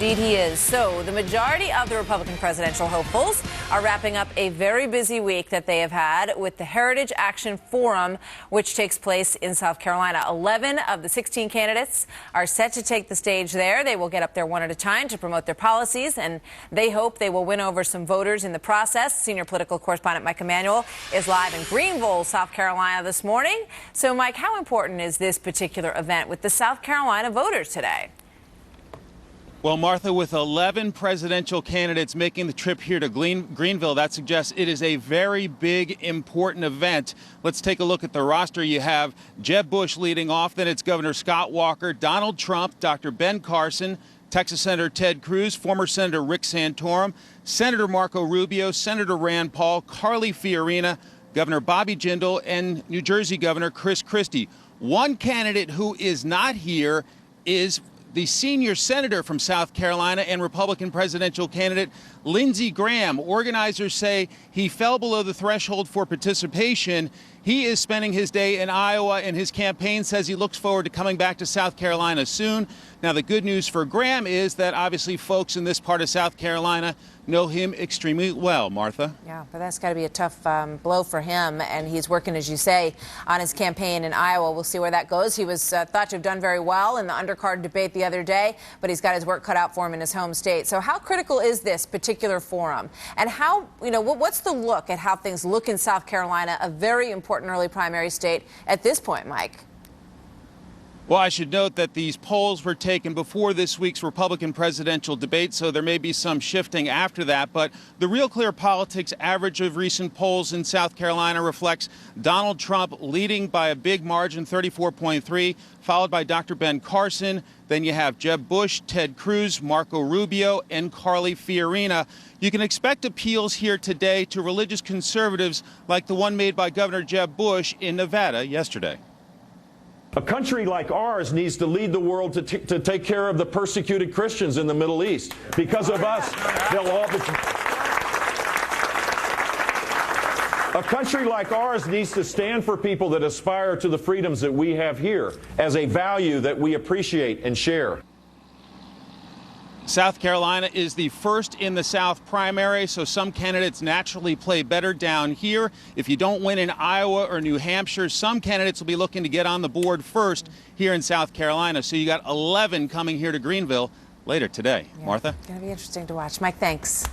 Indeed he is. So the majority of the Republican presidential hopefuls are wrapping up a very busy week that they have had with the Heritage Action Forum, which takes place in South Carolina. 11 of the 16 candidates are set to take the stage there. They will get up there one at a time to promote their policies, and they hope they will win over some voters in the process. Senior political correspondent Mike Emanuel is live in Greenville, South Carolina this morning. So, Mike, how important is this particular event with the South Carolina voters today? Well, Martha, with 11 presidential candidates making the trip here to Greenville, that suggests it is a very big, important event. Let's take a look at the roster. You have Jeb Bush leading off, then it's Governor Scott Walker, Donald Trump, Dr. Ben Carson, Texas Senator Ted Cruz, former Senator Rick Santorum, Senator Marco Rubio, Senator Rand Paul, Carly Fiorina, Governor Bobby Jindal, and New Jersey Governor Chris Christie. One candidate who is not here is the senior senator from South Carolina and Republican presidential candidate Lindsey Graham. Organizers say he fell below the threshold for participation. He is spending his day in Iowa, and his campaign says he looks forward to coming back to South Carolina soon. Now, the good news for Graham is that obviously folks in this part of South Carolina know him extremely well, Martha. Yeah, but that's got to be a tough blow for him, and he's working, as you say, on his campaign in Iowa. We'll see where that goes. He was thought to have done very well in the undercard debate the other day, but he's got his work cut out for him in his home state. So how critical is this particular forum? And how, what's the look at how things look in South Carolina, a very important early primary state at this point, Mike? Well, I should note that these polls were taken before this week's Republican presidential debate, so there may be some shifting after that. But the Real Clear Politics average of recent polls in South Carolina reflects Donald Trump leading by a big margin, 34.3, followed by Dr. Ben Carson. Then you have Jeb Bush, Ted Cruz, Marco Rubio, and Carly Fiorina. You can expect appeals here today to religious conservatives like the one made by Governor Jeb Bush in Nevada yesterday. A country like ours needs to lead the world to take care of the persecuted Christians in the Middle East. Because of us, they'll all be... A country like ours needs to stand for people that aspire to the freedoms that we have here as a value that we appreciate and share. South Carolina is the first in the South primary, so some candidates naturally play better down here. If you don't win in Iowa or New Hampshire, some candidates will be looking to get on the board first here in South Carolina. So you got 11 coming here to Greenville later today. Yeah, Martha? It's going to be interesting to watch. Mike, thanks.